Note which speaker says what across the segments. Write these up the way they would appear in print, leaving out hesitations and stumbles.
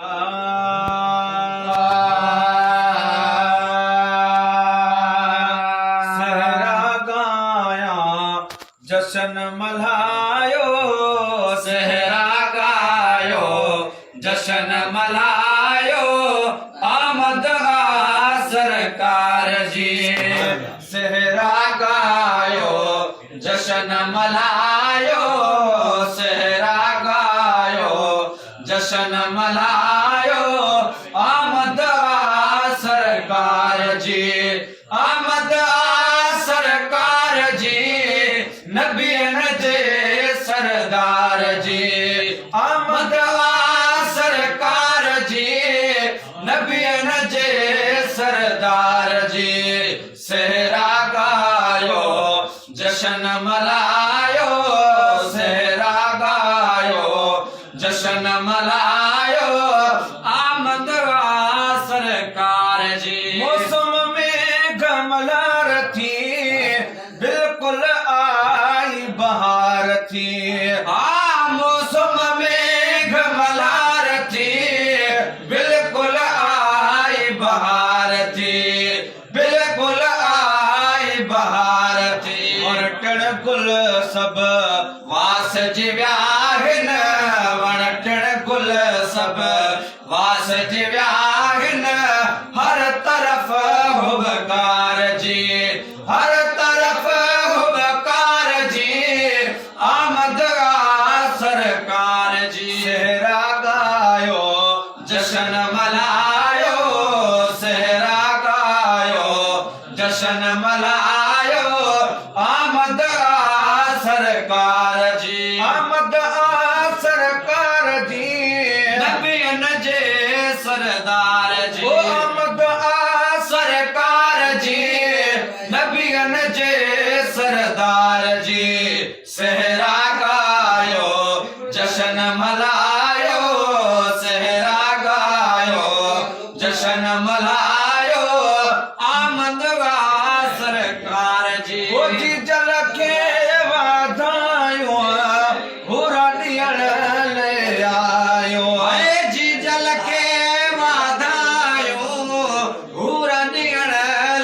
Speaker 1: सहरा गाया जशन मल्हायो,
Speaker 2: सहरा गायो जशन मल्हायो, आमद आ सरकार जी। सहरा गायो जशन मल्हायो, सहरा गायो जशन मल्हायो, आमद आ सरकार जी। आमद आ सरकार जी, नबीन जे सरदार जी। आमद आ सरकार जी, नबीन जे सरदार जी। सहरा गायो जशन मल्हायो, सहरा गायो जशन मल्हायो, आमद आ सरकार जी।
Speaker 1: मौसम में गमलार थी, बिल्कुल आई बहार थी।
Speaker 2: मौसम में घमलार थी, बिल्कुल आई बहार थी, बिल्कुल आई बहार थी।
Speaker 1: और टण गुल सब
Speaker 2: वास जिव्याहिन, वण टिण गुल सब वास जिव्याहिन, हर तरफ हुबकार जी, हर तरफ हुबकार जी। आमद आ सरकार जी।
Speaker 1: सहरा गायो
Speaker 2: जशन मल्हायो, सहरा गायो जशन मल्हायो, आमद आ सरकार जी।
Speaker 1: आमद आ सरकार जी।
Speaker 2: नबीन जे सरदार जी।
Speaker 1: ओ आमद आ
Speaker 2: सरकार जी, नबीन जे सरदार जी। सहरा गायो जशन मल्हायो, सहरा गायो जशन मल्हायो, आमद आ सरकार जी।
Speaker 1: ओ जी जल के वाधायो, हुरा ॾियण ले आयो।
Speaker 2: आए जी जल के वाधायो, हूरा ॾियण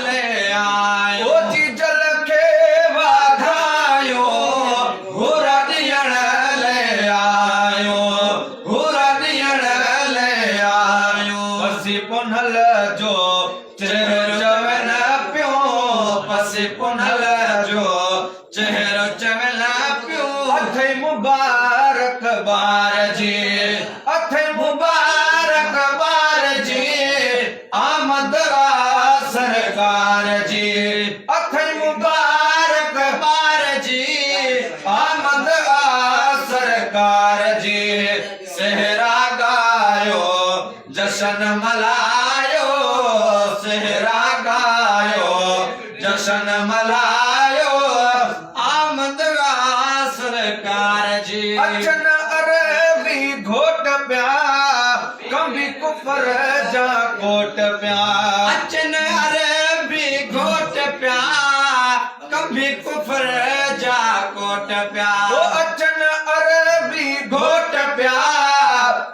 Speaker 2: ले आयो।
Speaker 1: ओ जी जल के
Speaker 2: वाधायो, हूरा ॾियण ले आयो, हूरा ॾियण ले आयो।
Speaker 1: पसी पुनल जो
Speaker 2: चेहरो चवल पियो, पसी पुनल जो चेहरो चवल पियो।
Speaker 1: अथई मुबारक
Speaker 2: बार जी,
Speaker 1: अथई
Speaker 2: मुबारक बार जी। आमद आ सरकार जी,
Speaker 1: अथई
Speaker 2: मुबारक बार जी। आमद आ सरकार जी। सहरा गायो जशन मल्हायो, सहरा गायो जशन मल्हायो, आमद आ सरकार जी।
Speaker 1: अचन अरबी घोट प्या, कभी कुफर जा कोट प्या।
Speaker 2: अचन अरबी घोट प्या, कभी कुफर जा कोट प्या।
Speaker 1: ओ अचन अरबी
Speaker 2: घोट प्या,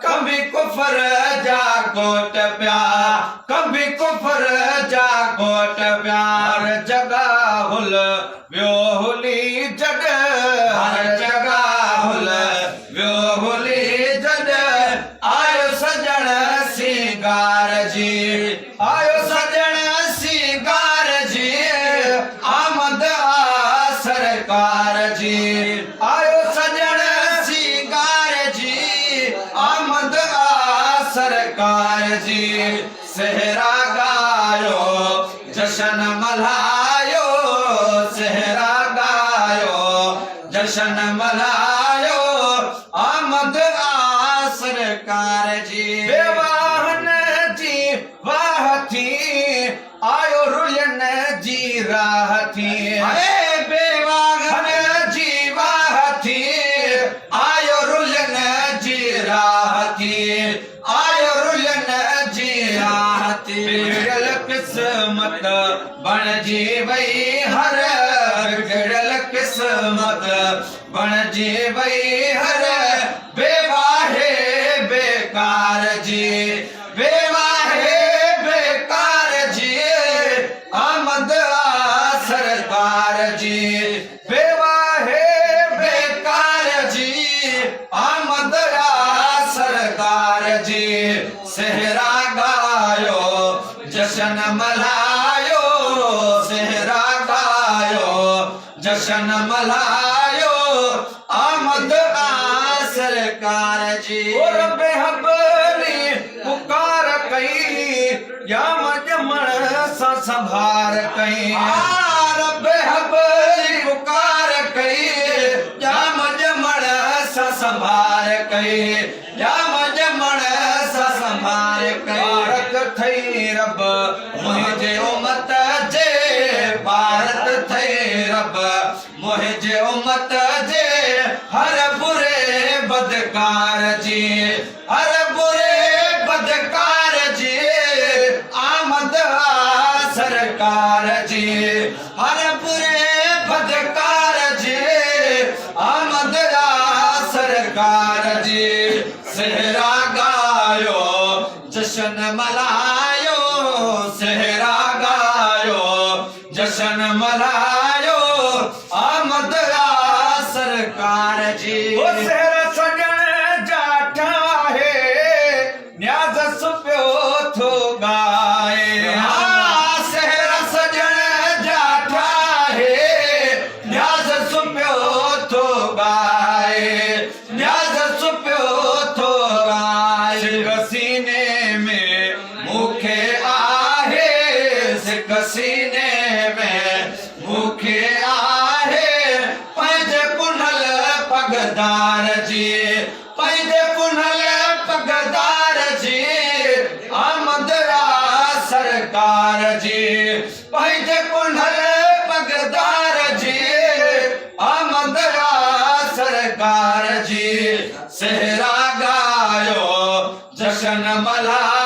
Speaker 2: कभी कुफर जा कोट प्या, कभी कुफर जा कोट प्या।
Speaker 1: हर जगह हुल व्यो हुली जग,
Speaker 2: हर जगह हुल व्यो हुली जड। आयो सजण सिंगार जी, आयो सजण सिंगार जी। आमद आ सरकार जी, आयो सजण सिंगार जी। आमद आ सरकार जी। सहरा गायो जशन मल्हायो, सहरा गायो जशन मल्हायो, आमद आ सरकार जी।
Speaker 1: बेवाहन जी वाह थी, आयो रुयन जी राह थी।
Speaker 2: अरे बेवाहन जी वाह थी, आयो रुलन जी राह थी, आयो रुलन जी राह थी।
Speaker 1: बिगड़ल किस्मत
Speaker 2: बण जी वई हर, बिगड़ल किस्मत बण जी वई हर। बेवाहे बेकार जी, बेवाहे बेकार जी आमद सरकार जी बेवाहे बेकार जी आमद सरकार जी सेहरा गायो जशन मल्हायो सेहरा गायो जशन मल्हायो आमद सरकार जी
Speaker 1: और बेहबली पुकार कई या मजमण सा संभार कई
Speaker 2: रब हबली पुकार कई या मजमण सा संभार कई या मजमण सा संभार कई
Speaker 1: भारत थई रब
Speaker 2: मुझे उम्मत जे भारत थे रब मुझे उम्मत जे हर बुरे बदकार जी हर बुरे बदकार जी आमद सरकार जी हर बुरे बदकार जी आमद सरकार जी सेहरा गायो जशन मलायो सेहरा गायो जशन मलायो आमद सरकार जी
Speaker 1: ओ सेहरा सजण जाठा है न्याज सुपियो थो गाए
Speaker 2: सेहरा सजण जाठा है न्याज सुपियो थो गाए न्याज सुपियो थो गाए
Speaker 1: सिक सीने में
Speaker 2: मुखे आहे सिक सीने में मुखे आहे पंहिंजे पुनल पगदार जी पंहिंजे पुनल पगदार जी आमद सरकार जी पंहिंजे पुनल पगदार जी आमद सरकार जी सेहरा गायो जशन मल्हायो